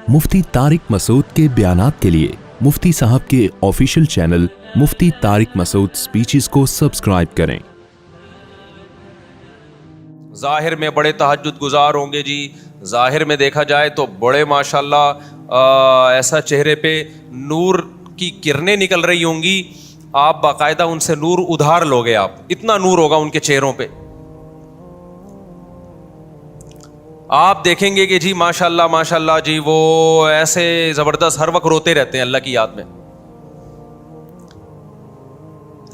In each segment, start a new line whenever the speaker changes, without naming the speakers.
मुफ्ती तारिक मसूद के बयानात के लिए मुफ्ती साहब के ऑफिशियल चैनल मुफ्ती तारिक मसूद स्पीचेस को सब्सक्राइब करें।
ज़ाहिर में बड़े तहज्जुद गुजार होंगे जी, ज़ाहिर में देखा जाए तो बड़े माशाल्लाह ऐसा चेहरे पे नूर की किरणें निकल रही होंगी, आप बाकायदा उनसे नूर उधार लोगे, आप इतना नूर होगा उनके चेहरों पे। आप देखेंगे कि जी माशाल्लाह माशाल्लाह जी वो ऐसे ज़बरदस्त हर वक्त रोते रहते हैं अल्लाह की याद में,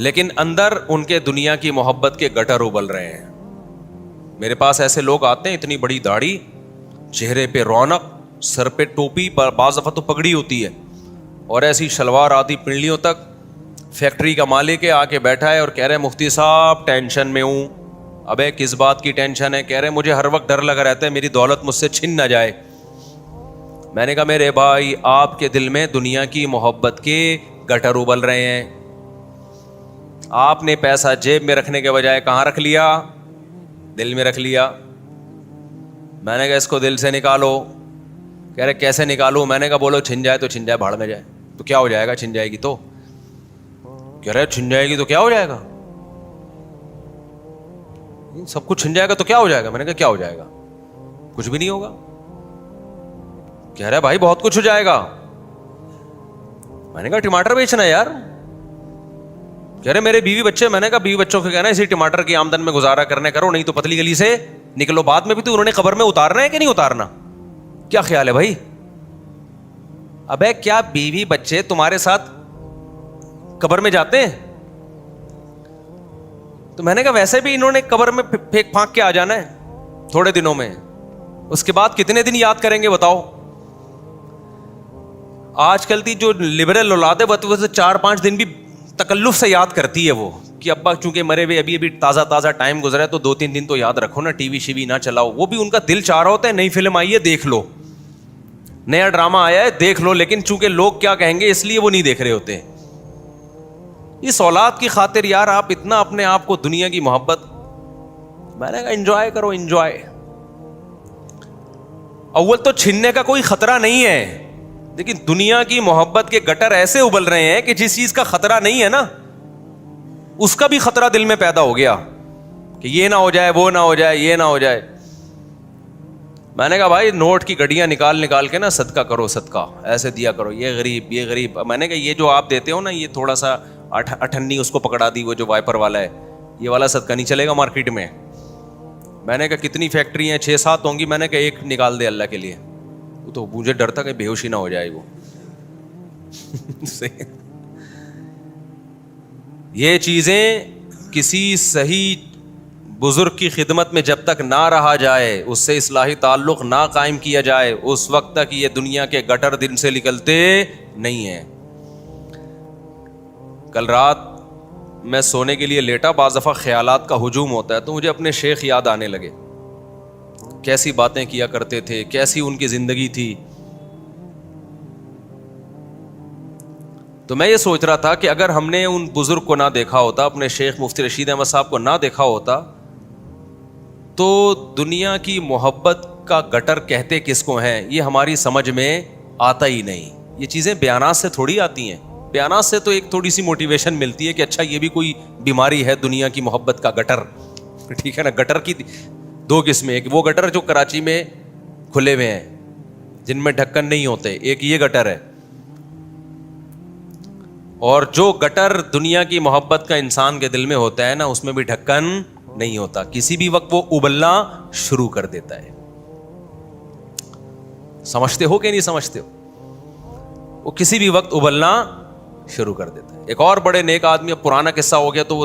लेकिन अंदर उनके दुनिया की मोहब्बत के गटर उबल रहे हैं। मेरे पास ऐसे लोग आते हैं, इतनी बड़ी दाढ़ी, चेहरे पे रौनक, सर पे टोपी, बाज़ दफ़ा तो पगड़ी होती है, और ऐसी शलवार आती पिंडलियों तक। फैक्ट्री का मालिक है, आके बैठा है और कह रहे हैं मुफ्ती साहब टेंशन में हूँ। अबे किस बात की टेंशन है? कह रहे मुझे हर वक्त डर लगा रहता है मेरी दौलत मुझसे छिन ना जाए। मैंने कहा मेरे भाई, आपके दिल में दुनिया की मोहब्बत के गटर उबल रहे हैं। आपने पैसा जेब में रखने के बजाय कहाँ रख लिया? दिल में रख लिया। मैंने कहा इसको दिल से निकालो। कह रहे कैसे निकालूं? मैंने कहा बोलो छिन जाए तो छिन जाए, भाड़ में जाए तो क्या हो जाएगा? छिन जाएगी तो? कह रहे छिन जाएगी तो क्या हो जाएगा? सब कुछ छिन जाएगा तो क्या हो जाएगा? मैंने कहा क्या हो जाएगा? कुछ भी नहीं होगा। कह रहा भाई बहुत कुछ हो जाएगा। मैंने कहा टमाटर बेचना है यार। कह रहे मेरे बीवी बच्चे। मैंने कहा बीवी बच्चों के कहना इसी टमाटर की आमदन में गुजारा करने करो, नहीं तो पतली गली से निकलो। बाद में भी तो उन्होंने कब्र में उतारना है कि नहीं उतारना? क्या ख्याल है भाई? अबे क्या बीवी बच्चे तुम्हारे साथ कब्र में जाते हैं? तो मैंने कहा वैसे भी इन्होंने कब्र में फेंक फांक के आ जाना है थोड़े दिनों में, उसके बाद कितने दिन याद करेंगे बताओ? आजकल की जो लिबरल औलाद है वो 4-5 दिन भी तकल्लुफ से याद करती है वो, कि अब्बा चूंकि मरे हुए अभी अभी ताज़ा ताज़ा टाइम गुजरा है तो 2-3 दिन तो याद रखो ना, टीवी शीवी ना चलाओ। वो भी उनका दिल चाह रहा होता है नई फिल्म आई है देख लो, नया ड्रामा आया है देख लो, लेकिन चूंकि लोग क्या कहेंगे इसलिए वो नहीं देख रहे होते। इस औलाद की खातिर यार आप इतना अपने आप को दुनिया की मोहब्बत। मैंने कहा एंजॉय करो, एंजॉय। अव्वल तो छीनने का कोई खतरा नहीं है, लेकिन दुनिया की मोहब्बत के गटर ऐसे उबल रहे हैं कि जिस चीज का खतरा नहीं है ना, उसका भी खतरा दिल में पैदा हो गया कि ये ना हो जाए, वो ना हो जाए, ये ना हो जाए। मैंने कहा भाई नोट की गड्डियां निकाल निकाल के ना सदका करो, सदका ऐसे दिया करो, ये गरीब ये गरीब। मैंने कहा ये जो आप देते हो ना, ये थोड़ा सा अठन्नी उसको पकड़ा दी, वो जो वाइपर वाला है, ये वाला सदका नहीं चलेगा मार्केट में। मैंने कहा कितनी फैक्ट्री हैं? 6-7 होंगी। मैंने कहा एक निकाल दे अल्लाह के लिए। वो तो मुझे डर था कि बेहोशी ना हो जाए वो। ये चीजें किसी सही बुजुर्ग की खिदमत में जब तक ना रहा जाए, उससे इस्लाही ताल्लुक ना कायम किया जाए, उस वक्त तक ये दुनिया के गटर दिन से निकलते नहीं हैं। कल रात मैं सोने के लिए लेटा, बाज़ दफ़ा ख्यालात का हुजूम होता है, तो मुझे अपने शेख याद आने लगे। कैसी बातें किया करते थे, कैसी उनकी जिंदगी थी। तो मैं ये सोच रहा था कि अगर हमने उन बुजुर्ग को ना देखा होता, अपने शेख मुफ्ती रशीद अहमद साहब को ना देखा होता, तो दुनिया की मोहब्बत का गटर कहते किसको हैं ये हमारी समझ में आता ही नहीं। ये चीज़ें बयानात से थोड़ी आती हैं। बयानात से तो एक थोड़ी सी मोटिवेशन मिलती है कि अच्छा ये भी कोई बीमारी है दुनिया की मोहब्बत का गटर, ठीक है ना। गटर की 2 किस्में, एक वो गटर जो कराची में खुले हुए हैं जिनमें ढक्कन नहीं होते, एक ये गटर है। और जो गटर दुनिया की मोहब्बत का इंसान के दिल में होता है ना, उसमें भी ढक्कन नहीं होता, किसी भी वक्त वो उबलना शुरू कर देता है। समझते हो कि नहीं समझते हो? वो किसी भी वक्त उबलना शुरू कर देता है। एक और बड़े नेक आदमी, अब पुराना किस्सा हो गया तो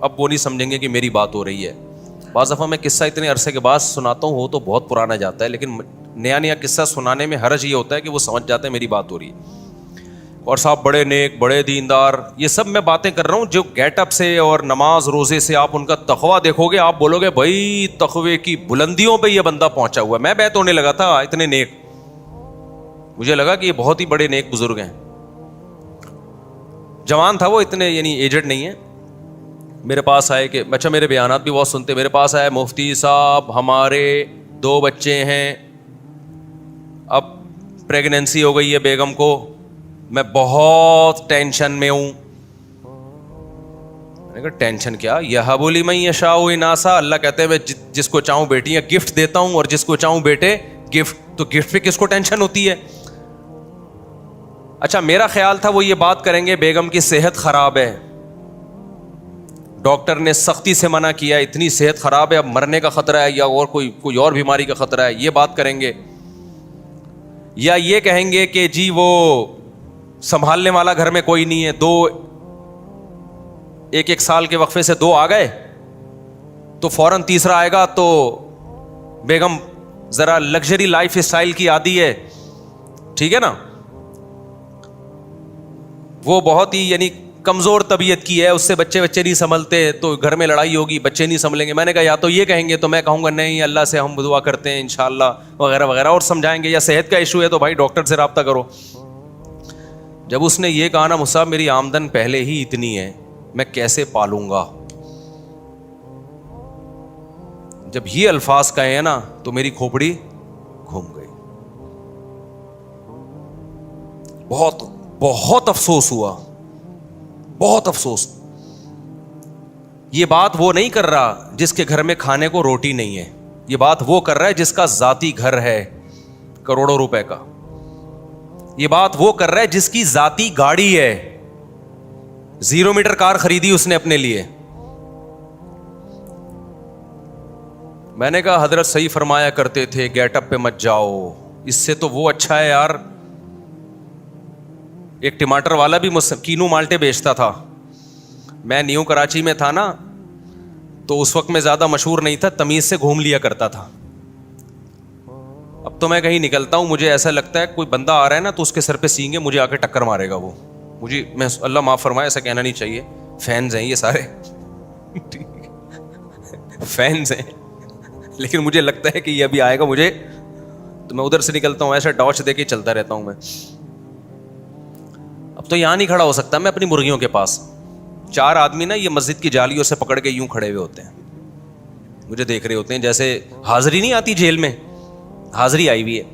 अब वो नहीं समझेंगे कि मेरी बात हो रही है। बाज़ दफ़ा मैं किस्सा इतने अरसे के बाद सुनाता हूँ, वो तो बहुत पुराना जाता है, लेकिन नया नया किस्सा सुनाने में हर्ज ये होता है कि वो समझ जाते हैं मेरी बात हो रही है। और साहब बड़े नेक, बड़े दीनदार, ये सब मैं बातें कर रहा हूँ जो गेटअप से और नमाज रोज़े से आप उनका तक़वा देखोगे, आप बोलोगे भाई तक़वे की बुलंदियों पे ये बंदा पहुंचा हुआ है। मैं बैत होने लगा था, इतने नेक, मुझे लगा कि ये बहुत ही बड़े नेक बुजुर्ग हैं। जवान था वो, इतने यानी एजेड नहीं है। मेरे पास आए कि अच्छा, मेरे बयानात भी बहुत सुनते। मेरे पास आए, मुफ्ती साहब हमारे 2 बच्चे हैं, अब प्रेगनेंसी हो गई है बेगम को, मैं बहुत टेंशन में हूं। मैंने कहा टेंशन क्या, यह बोली मैं यशाउ इनासा, अल्लाह कहते हैं मैं जिसको चाहूं बेटियां गिफ्ट देता हूं और जिसको चाहूं बेटे गिफ्ट। तो गिफ्ट पे किसको टेंशन होती है? अच्छा, मेरा ख्याल था वो ये बात करेंगे बेगम की सेहत खराब है, डॉक्टर ने सख्ती से मना किया, इतनी सेहत खराब है, अब मरने का खतरा है या और कोई और बीमारी का खतरा है, ये बात करेंगे। या ये कहेंगे कि जी वो संभालने वाला घर में कोई नहीं है, एक साल के वक्फे से 2 आ गए तो फौरन तीसरा आएगा, तो बेगम जरा लग्जरी लाइफ स्टाइल की आदी है, ठीक है ना, वो बहुत ही यानी कमजोर तबीयत की है, उससे बच्चे नहीं संभलते, तो घर में लड़ाई होगी, बच्चे नहीं संभलेंगे। मैंने कहा या तो ये कहेंगे तो मैं कहूंगा नहीं अल्लाह से हम दुआ करते हैं इंशाअल्लाह वगैरह वगैरह और समझाएंगे, या सेहत का इशू है तो भाई डॉक्टर से रब्ता करो। जब उसने ये कहा ना मुसाब मेरी आमदन पहले ही इतनी है, मैं कैसे पालूंगा, जब ये अल्फाज कहे हैं ना तो मेरी खोपड़ी घूम गई। बहुत अफसोस हुआ, बहुत अफसोस। ये बात वो नहीं कर रहा जिसके घर में खाने को रोटी नहीं है, ये बात वो कर रहा है जिसका जाती घर है करोड़ों रुपए का, ये बात वो कर रहा है जिसकी जाती गाड़ी है, 0 मीटर कार खरीदी उसने अपने लिए। मैंने कहा हजरत सही फरमाया करते थे गेटअप पे मत जाओ, इससे तो वो अच्छा है यार। एक टमाटर वाला भी कीनू माल्टे बेचता था, मैं न्यू कराची में था ना, तो उस वक्त में ज्यादा मशहूर नहीं था, तमीज से घूम लिया करता था। अब तो मैं कहीं निकलता हूं, मुझे ऐसा लगता है कोई बंदा आ रहा है ना तो उसके सर पे सींगे मुझे आके टक्कर मारेगा वो, मैं अल्लाह माफ फरमाए ऐसा कहना नहीं चाहिए, फैंस हैं ये सारे फैंस हैं, लेकिन मुझे लगता है कि ये अभी आएगा मुझे, तो मैं उधर से निकलता हूं, ऐसा टॉर्च देके चलता रहता हूं मैं। अब तो यहां नहीं खड़ा हो सकता मैं अपनी मुर्गियों के पास, 4 आदमी ना ये मस्जिद की जालियों से पकड़ के यूं खड़े हुए होते हैं, मुझे देख रहे होते हैं, जैसे हाजिरी नहीं आती जेल में, हाजिरी आई हुई है।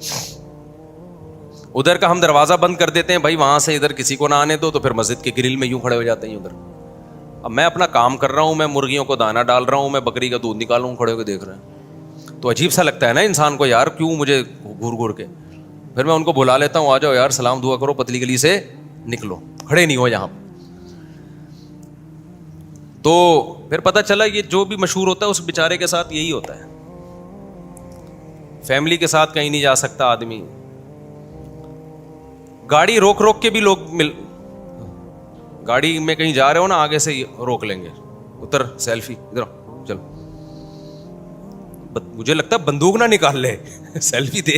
उधर का हम दरवाजा बंद कर देते हैं भाई, वहां से इधर किसी को ना आने दो, तो फिर मस्जिद के ग्रिल में यूं खड़े हो जाते हैं उधर। अब मैं अपना काम कर रहा हूं, मैं मुर्गियों को दाना डाल रहा हूं, मैं बकरी का दूध निकाल रहा हूं, खड़े होकर देख रहे हैं, तो अजीब सा लगता है ना इंसान को, यार क्यों मुझे घूर घूर के। फिर मैं उनको बुला लेता हूं, आ जाओ यार सलाम दुआ करो, पतली गली से निकलो, खड़े नहीं हो यहां। तो फिर पता चला ये जो भी मशहूर होता है उस बेचारे के साथ यही होता है, फैमिली के साथ कहीं नहीं जा सकता आदमी, गाड़ी रोक रोक के भी लोग गाड़ी में कहीं जा रहे हो ना, आगे से रोक लेंगे, उतर सेल्फी इधर चलो, मुझे लगता है बंदूक ना निकाल ले सेल्फी दे।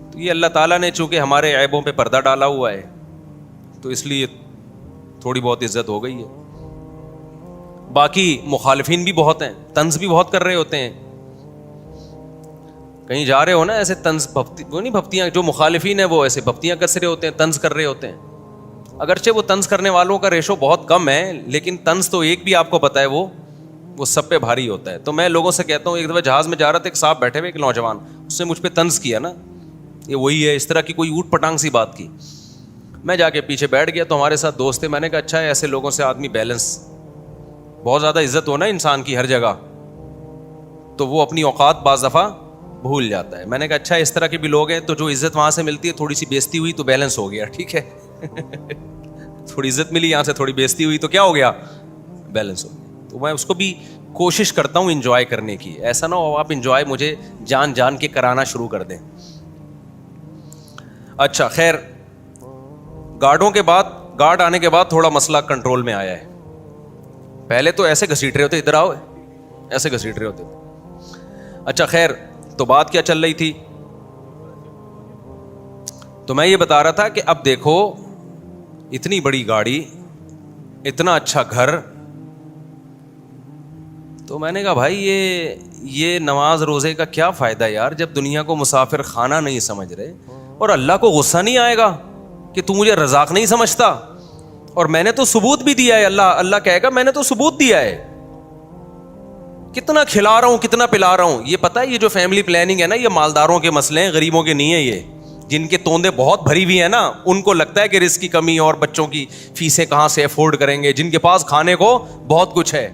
तो ये अल्लाह ताला ने चूंकि हमारे ऐबों पे पर्दा डाला हुआ है, तो इसलिए थोड़ी बहुत इज्जत हो गई है। बाकी मुखालिफिन भी बहुत हैं, तंज भी बहुत कर रहे होते हैं, कहीं जा रहे हो ना ऐसे तंज वो नहीं भफ्तियां, जो मुखालिफिन है वो ऐसे भफ्तियां कस रहे होते हैं, तंज कर रहे होते हैं। अगरचे वो तंज करने वालों का रेशो बहुत कम है, लेकिन तंज तो एक भी आपको पता है वो सब पे भारी होता है। तो मैं लोगों से कहता हूँ, एक दफ़ा जहाज़ में जा रहा था, एक साहब बैठे हुए, एक नौजवान, उसने मुझ पर तंज किया ना, ये वही है, इस तरह की कोई ऊट पटांग सी बात की। मैं जाके पीछे बैठ गया, तो हमारे साथ दोस्त थे, मैंने कहा अच्छा है ऐसे लोगों से आदमी बैलेंस, बहुत ज़्यादा इज्जत हो ना इंसान की हर जगह, तो वो अपनी औकात बाज़ दफ़ा भूल जाता है। मैंने कहा अच्छा इस तरह के भी लोग हैं, तो जो इज्जत वहाँ से मिलती है, थोड़ी सी बेइज्जती हुई तो बैलेंस हो गया, ठीक है थोड़ी इज्जत मिली यहाँ से, थोड़ी बेइज्जती हुई तो क्या हो गया, बैलेंस हो गया। तो मैं उसको भी कोशिश करता हूँ इंजॉय करने की, ऐसा ना हो आप इंजॉय मुझे जान जान के कराना शुरू कर दें। अच्छा खैर, गार्ड आने के बाद थोड़ा मसला कंट्रोल में आया है। पहले तो ऐसे घसीट रहे होते, इधर आओ, ऐसे घसीट रहे होते। अच्छा खैर, तो बात क्या चल रही थी, तो मैं ये बता रहा था कि अब देखो इतनी बड़ी गाड़ी, इतना अच्छा घर, तो मैंने कहा भाई ये नमाज रोजे का क्या फायदा यार, जब दुनिया को मुसाफिर खाना नहीं समझ रहे, और अल्लाह को गुस्सा नहीं आएगा कि तू मुझे रज़ाक नहीं समझता, और मैंने तो सबूत भी दिया है, अल्लाह कहेगा मैंने तो सबूत दिया है کتنا کھلا رہا ہوں کتنا پلا رہا ہوں. یہ پتہ ہے یہ جو فیملی پلاننگ ہے نا یہ مالداروں کے مسئلے ہیں, غریبوں کے نہیں ہے. یہ جن کے توندے بہت بھری ہوئی ہیں نا ان کو لگتا ہے کہ رزق کی کمی اور بچوں کی فیسیں کہاں سے افورڈ کریں گے, جن کے پاس کھانے کو بہت کچھ ہے.